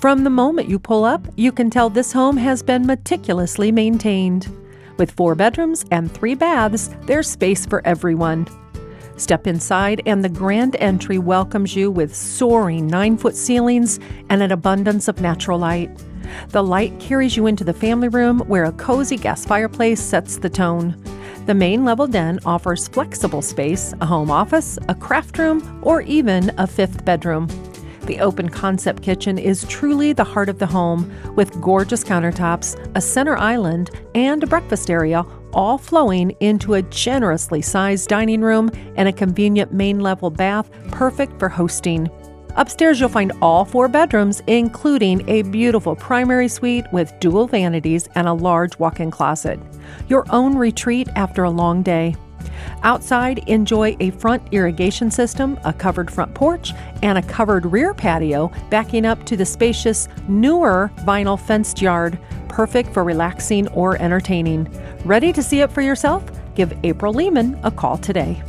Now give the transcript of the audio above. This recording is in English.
From the moment you pull up, you can tell this home has been meticulously maintained. With 4 bedrooms and 3 baths, there's space for everyone. Step inside and the grand entry welcomes you with soaring 9-foot ceilings and an abundance of natural light. The light carries you into the family room where a cozy gas fireplace sets the tone. The main level den offers flexible space, a home office, a craft room, or even a 5th bedroom. The open concept kitchen is truly the heart of the home, with gorgeous countertops, a center island, and a breakfast area, all flowing into a generously sized dining room and a convenient main level bath, perfect for hosting. Upstairs, you'll find all 4 bedrooms, including a beautiful primary suite with dual vanities and a large walk-in closet. Your own retreat after a long day. Outside, enjoy a front irrigation system, a covered front porch, and a covered rear patio backing up to the spacious, newer vinyl fenced yard, perfect for relaxing or entertaining. Ready to see it for yourself? Give April Lehman a call today.